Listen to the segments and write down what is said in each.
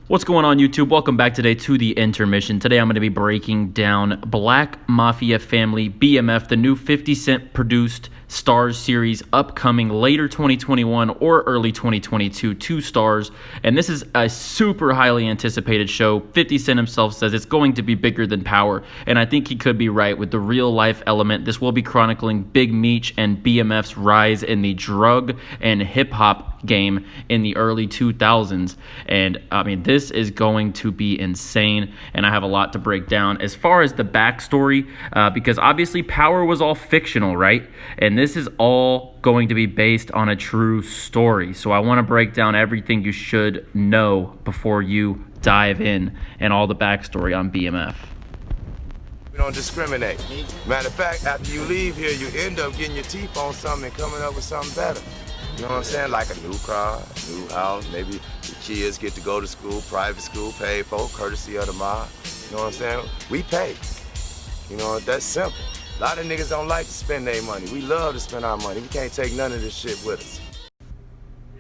What's going on, YouTube? Welcome back today to the Intermission. Today I'm going to be breaking down Black Mafia Family, BMF, the new 50 Cent produced Starz series upcoming later 2021 or early 2022 to Starz. And this is a super highly anticipated show. 50 Cent himself says it's going to be bigger than Power, and I think he could be right with the real life element. This will be chronicling Big Meech and BMF's rise in the drug and hip hop game in the early 2000s. And I mean, this is going to be insane, and I have a lot to break down as far as the backstory, because obviously Power was all fictional, right? And this is all going to be based on a true story. So I want to break down everything you should know before you dive in and all the backstory on BMF. We don't discriminate. Matter of fact, after you leave here, you end up getting your teeth on something and coming up with something better. You know what I'm saying? Like a new car, a new house, maybe the kids get to go to school, private school, paid for, courtesy of the mob. You know what I'm saying? We pay. You know, that's simple. A lot of niggas don't like to spend their money. We love to spend our money. We can't take none of this shit with us.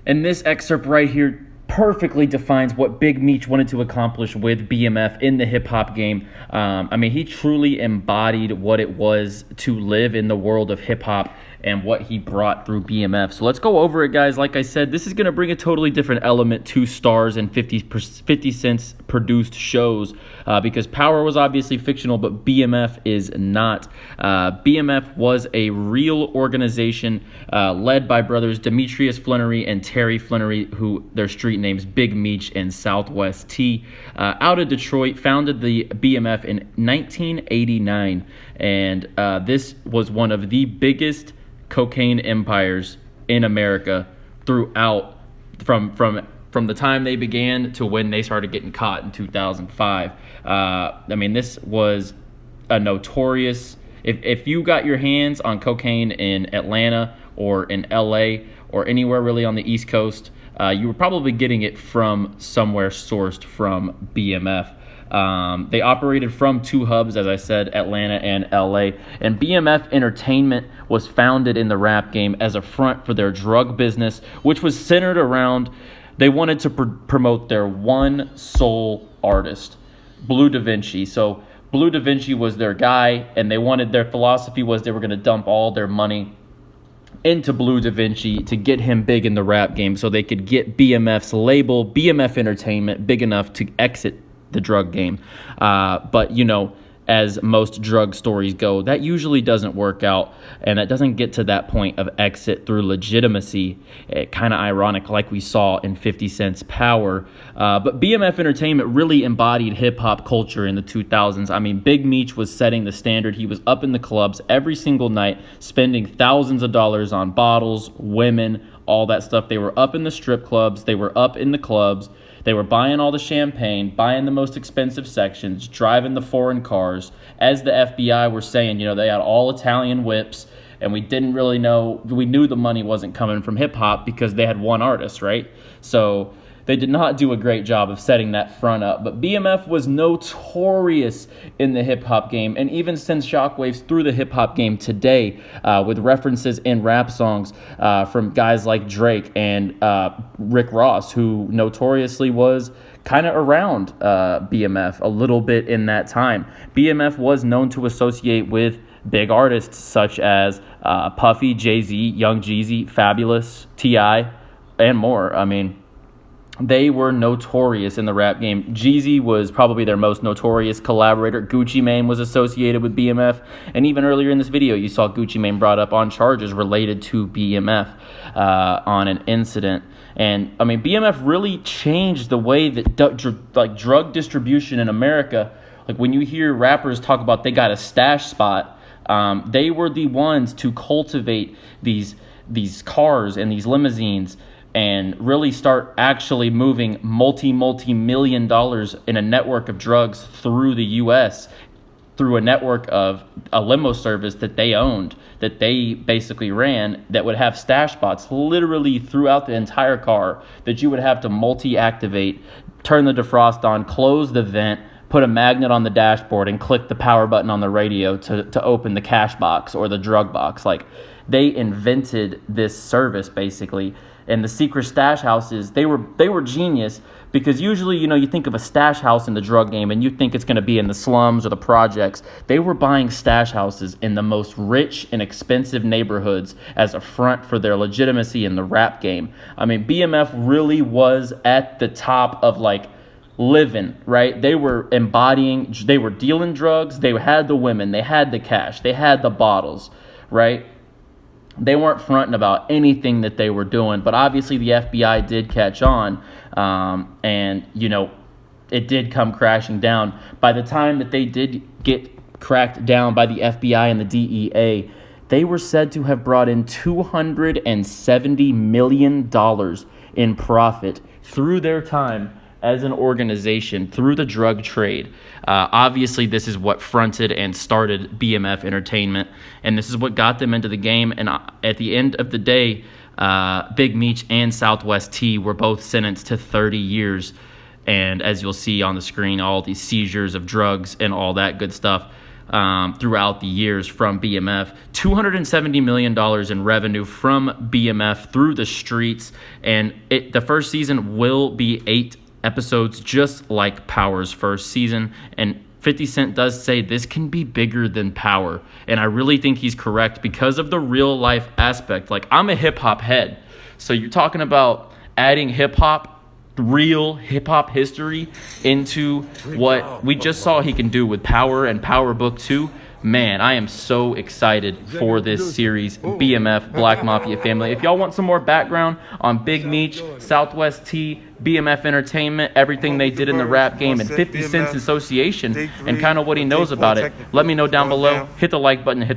And this excerpt right here perfectly defines what Big Meech wanted to accomplish with BMF in the hip-hop game. I mean, he truly embodied what it was to live in the world of hip-hop and what he brought through BMF. So let's go over it, guys. Like I said, this is going to bring a totally different element to Starz and 50 Cent's produced shows, because Power was obviously fictional, but BMF is not. BMF was a real organization led by brothers Demetrius Flannery and Terry Flannery, who their street names Big Meech and Southwest T, out of Detroit, founded the BMF in 1989. And this was one of the biggest cocaine empires in America throughout, from the time they began to when they started getting caught in 2005. I mean, this was a notorious, if you got your hands on cocaine in Atlanta or in LA or anywhere really on the East Coast, you were probably getting it from somewhere sourced from BMF. They operated from two hubs, as I said, Atlanta and LA. And BMF Entertainment was founded in the rap game as a front for their drug business, which was centered around, they wanted to promote their one sole artist, Blue Da Vinci. So Blue Da Vinci was their guy, and their philosophy was they were going to dump all their money into Blue Da Vinci to get him big in the rap game so they could get BMF's label, BMF Entertainment, big enough to exit the drug game. But you know, as most drug stories go, that usually doesn't work out, and that doesn't get to that point of exit through legitimacy. Kind of ironic, like we saw in 50 Cent's Power. But BMF Entertainment really embodied hip-hop culture in the 2000s. I mean, Big Meech was setting the standard. He was up in the clubs every single night, spending thousands of dollars on bottles, women, all that stuff. They were up in the strip clubs. They were up in the clubs. They were buying all the champagne, buying the most expensive sections, driving the foreign cars. As the FBI were saying, you know, they had all Italian whips, and we didn't really know, we knew the money wasn't coming from hip-hop because they had one artist, right? So they did not do a great job of setting that front up. But BMF was notorious in the hip-hop game, and even sends shockwaves through the hip-hop game today, with references in rap songs from guys like Drake and Rick Ross, who notoriously was kind of around BMF a little bit in that time. BMF was known to associate with big artists such as Puffy, Jay-Z, Young Jeezy, Fabulous, T.I., and more. I mean, they were notorious in the rap game. Jeezy was probably their most notorious collaborator. Gucci Mane was associated with BMF. And even earlier in this video, you saw Gucci Mane brought up on charges related to BMF on an incident. And, I mean, BMF really changed the way that drug distribution in America. Like, when you hear rappers talk about they got a stash spot, they were the ones to cultivate these cars and these limousines and really start actually moving multi-million dollars in a network of drugs through the U.S., through a network of a limo service that they owned, that they basically ran, that would have stash spots literally throughout the entire car that you would have to multi-activate, turn the defrost on, close the vent, put a magnet on the dashboard, and click the power button on the radio to open the cash box or the drug box. Like, they invented this service basically. And the secret stash houses, they were genius, because usually, you think of a stash house in the drug game and you think it's going to be in the slums or the projects. They were buying stash houses in the most rich and expensive neighborhoods as a front for their legitimacy in the rap game. I mean, BMF really was at the top of living, right? They were they were dealing drugs, they had the women, they had the cash, they had the bottles, right? They weren't fronting about anything that they were doing, but obviously the FBI did catch on, and it did come crashing down. By the time that they did get cracked down by the FBI and the DEA, they were said to have brought in $270 million in profit through their time as an organization, through the drug trade. Obviously, this is what fronted and started BMF Entertainment, and this is what got them into the game. And at the end of the day, Big Meech and Southwest T were both sentenced to 30 years. And as you'll see on the screen, all these seizures of drugs and all that good stuff throughout the years from BMF. $270 million in revenue from BMF through the streets. And the first season will be 8 episodes, just like Power's first season. And 50 Cent does say this can be bigger than Power. And I really think he's correct because of the real life aspect. I'm a hip hop head. So you're talking about adding hip hop, real hip hop history into what we just saw he can do with Power and Power Book 2. Man, I am so excited for this series, BMF, Black Mafia Family. If y'all want some more background on Big Meech, Southwest T, BMF Entertainment, everything they did in the rap game, and 50 Cent's association, and kind of what he knows about it, let me know down below. Hit the like button, hit the